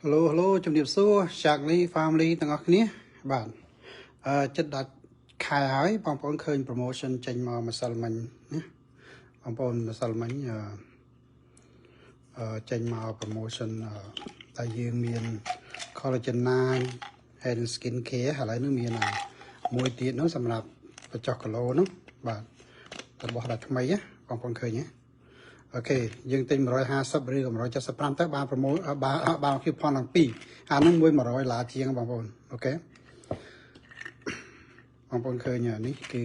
Hello, hello, trong điệp số Charlie Familyទាំងអស់គ្នាបាទចិត្តដាច់ខែហើយបងប្អូនឃើញ promotion ចេញមកម្សិលមិញណាបងប្អូនម្សិលមិញចេញមក promotion តែយើងមាន collagen 9 head and skin care ឥឡូវនេះមានមួយទៀតនោះសម្រាប់បញ្ចុះគីឡូនោះបាទរបស់ដល់ថ្មីណាបងប្អូនឃើញទេអូខេយើងទិញ150ឬក៏175ទៅបានប្រមូលបានគីផនទាំងពីរអានោះមួយ100ឡាជាងបងប្អូនអូខេបងប្អូនឃើញនេះគឺ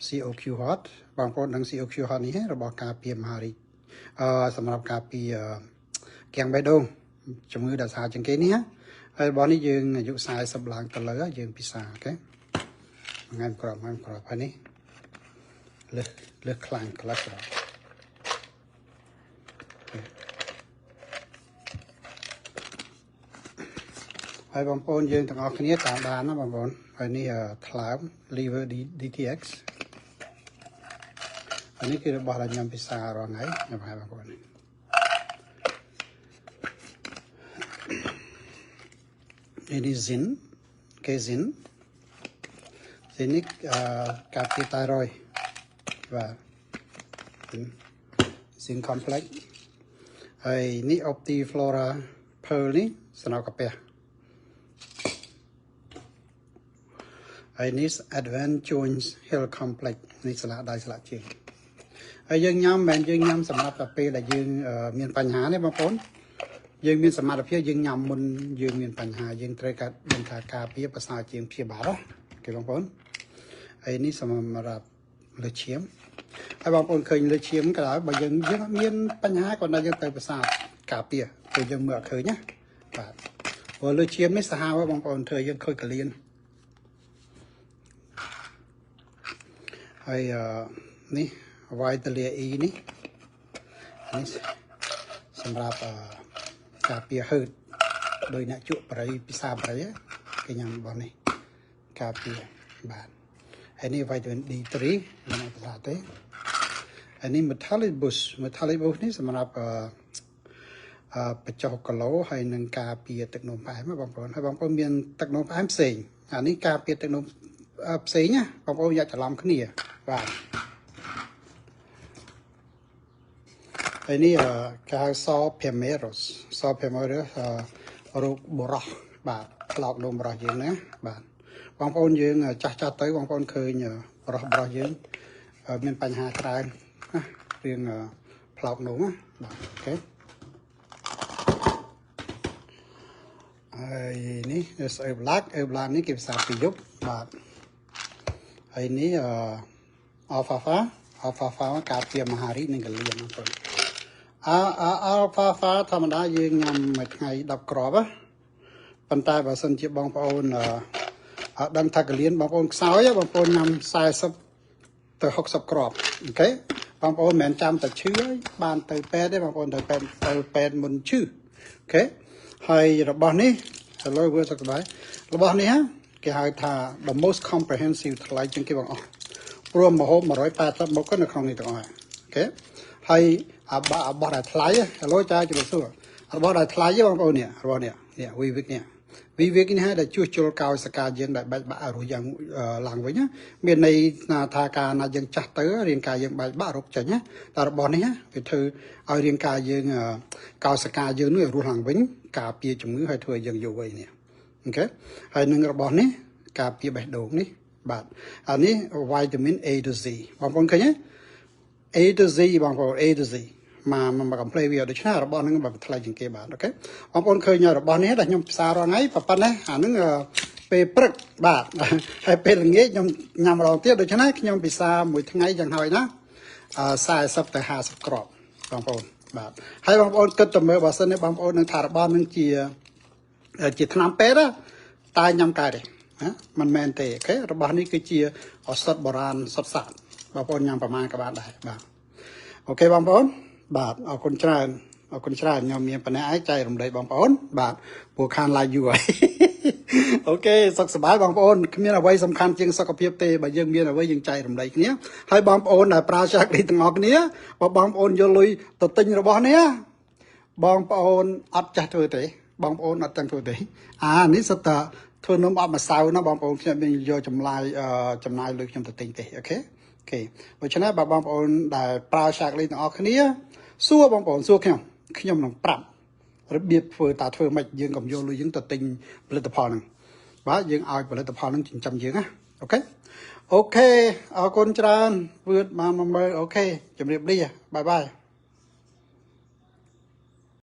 COQ Hot បងប្អូនដឹង COQ Hot នេះរបស់ការពារមហារីកសម្រាប់ការពារគាំងបេះដូងជំងឺដែលសារជាងគេនេះហើយរបស់នេះយើងអាយុ40ឡើងទៅលើយើងពិសាអូខេថ្ងៃក្រោយហើយនេះលើសខ្លាំងខ្លះហើយបងប្អូនយើងទាំងអស់គ្នាតាមដានណាបងប្អូនហើយនេះថ្លើម liver DTX ហើយនេះគឺរបស់ដែលខ្ញុំពិសារាល់ថ្ងៃខ្ញុំហៅបងប្អូននេះ Zin គេ Zin នេះការពារ thyroid បាទ Zin complex ហើយនេះ Optiflora Pearl នេះសំណល់កាពះហើយនេះ Advanced Joint Health Complex នេះស្លាកដៃស្លាកជើងហើយយើងញ៉ាំមិនមែនយើងញ៉ាំសម្រាប់តែពេលដែលយើងមានបញ្ហាទេបងប្អូនយើងមានសមត្ថភាពយើងញ៉ាំមុនយើងមានបញ្ហាយើងត្រូវការដឹងថាការពារប្រសើរជាងព្យាបាលអូខេបងប្អូនហើយនេះសម្រាប់លើឈាមហើយបងប្អូនឃើញលើឈាមក៏ដោយបើយើងមានបញ្ហាក៏ដល់យើងទៅប្រសាទការពារព្រោះយើងមើលអត់ឃើញណាបាទព្រោះលើឈាមនេះសាហាវបងប្អូនធ្វើយើងខូចកលៀនហើយនេះ Vitalia E នេះសម្រាប់ការពារហឺតដោយអ្នកជក់បរិយពិសាបរិយគេញ៉ាំរបស់នេះការពារបាទហើយនេះ Vitamin D3 មិនអត់ស្អាតទេហើយនេះ Metallic Boost នេះសម្រាប់បញ្ចុះគីឡូហើយនឹងការពារទឹកនោមផ្អែមបងប្អូនហើយបងប្អូនមានទឹកនោមផ្អែមផ្សេងអានេះការពារទឹកនោមផ្សេងណាបងប្អូនយកច្រឡំគ្នាបាទហើយនេះគេហៅស Palmeiras រោគបុរសបាទផ្លោកនោមបុរសយើងណាបាទបងប្អូនយើងចាស់ទៅបងប្អូនឃើញបុរសយើងមានបញ្ហាច្រើនណារឿងផ្លោកនោមណាបាទអូខេហើយនេះស្អើបឡាក់នេះគេភាសាពីយប់បាទហើយនេះAlfalfa ការពារមហារីកនិងកលៀនបងប្អូនAlfalfa ធម្មតាយើងញ៉ាំមួយថ្ងៃ10គ្រាប់ណាប៉ុន្តែបើសិនជាបងប្អូនដឹងថាកលៀនបងប្អូនខ្សោយបងប្អូនញ៉ាំ40ទៅ60គ្រាប់អូខេបងប្អូនមិនមែនចាំតែឈឺហើយបានទៅពេទ្យទេបងប្អូនទៅពេទ្យមុនឈឺអូខេហើយរបស់នេះ Hello វាសុខសប្បាយរបស់នេះគេហៅថា the most comprehensive ថ្លៃជាងគេបងអស់ព្រមម្ហូប180មុខនៅក្នុងនេះទាំងអស់អូខេហើយរបស់ដែលថ្លៃ Hello ចាជំរាបសួររបស់ដែលថ្លៃបងប្អូននេះរបស់នេះVivek នេះVivek នេះដែលជួសជុលកោសិកាយើងដែលបែកបាក់រស់យ៉ាងឡើងវិញណាមានន័យថាការណាយើងចាស់ទៅរាងកាយយើងបែកបាក់រកចេញណាតែរបស់នេះវាធ្វើឲ្យរាងកាយយើងកោសិកាយើងនោះរស់ឡើងវិញការពារជំងឺហើយធ្វើឲ្យយើងយូរវ័យនេះអូខេហើយនឹងរបស់នេះការពារបេះដូងនេះបាទអានេះ vitamin A to Z បងប្អូនឃើញទេ A to Z បងប្អូន A to Z មកកំ play វាដូច្នេះរបស់ហ្នឹងបើថ្លៃជាងគេបាទអូខេបងប្អូនឃើញរបស់នេះដែលខ្ញុំផ្សាររាល់ថ្ងៃប៉ុណ្ណេះអាហ្នឹងពេលព្រឹកបាទហើយពេលល្ងាចខ្ញុំញ៉ាំម្ដងទៀតដូច្នេះខ្ញុំពិសារមួយថ្ងៃយ៉ាងហោចណា40ទៅ50គ្រាប់បងប្អូនបាទហើយបងប្អូនគិតទៅមើលបើសិននេះបងប្អូននឹងថារបស់នឹងជាថ្នាំពេទ្យតែញ៉ាំកើតទេណាមិនមែនទេអូខេរបស់នេះគឺជាឱសថបុរាណសុទ្ធសាធបងប្អូនញ៉ាំប្រមាណក៏បានដែរបាទអូខេបងប្អូនបាទអរគុណច្រើនខ្ញុំមានប៉ុណ្ណេះឯងចែករំលែកបងប្អូនបាទព្រោះខាន live យូរហើយអូខេសុខសប្បាយបងប្អូនគ្មានអ្វីសំខាន់ជាងសុខភាពទេបើយើងមានអ្វីយើងចែករំលែកគ្នាហើយបងប្អូនដែលប្រើចាក់នេះទាំងអស់គ្នាបើបងប្អូនយកលុយទៅទិញរបស់នេះ បងប្អូនអត់ចាស់ធ្វើទេបងប្អូនអត់ទាំងធ្វើទេនេះសិតតាធ្វើនំអត់ម្សៅណាបងប្អូនខ្ញុំមានយកចំណាយលើខ្ញុំទៅទិញទេអូខេដូច្នេះបើបងប្អូនដែលប្រើឆាកលេងទាំងអស់គ្នាសួរបងប្អូនសួរខ្ញុំនឹងប្រាប់របៀបធ្វើតើធ្វើម៉េចយើងកុំយកលុយយើងទៅទិញផលិតផលហ្នឹងបាទយើងឲ្យផលិតផលហ្នឹងចិញ្ចឹមយើងណាអូខេអរគុណច្រើនវឿតមកមើលអូខេជម្រាបលាបាយបាយ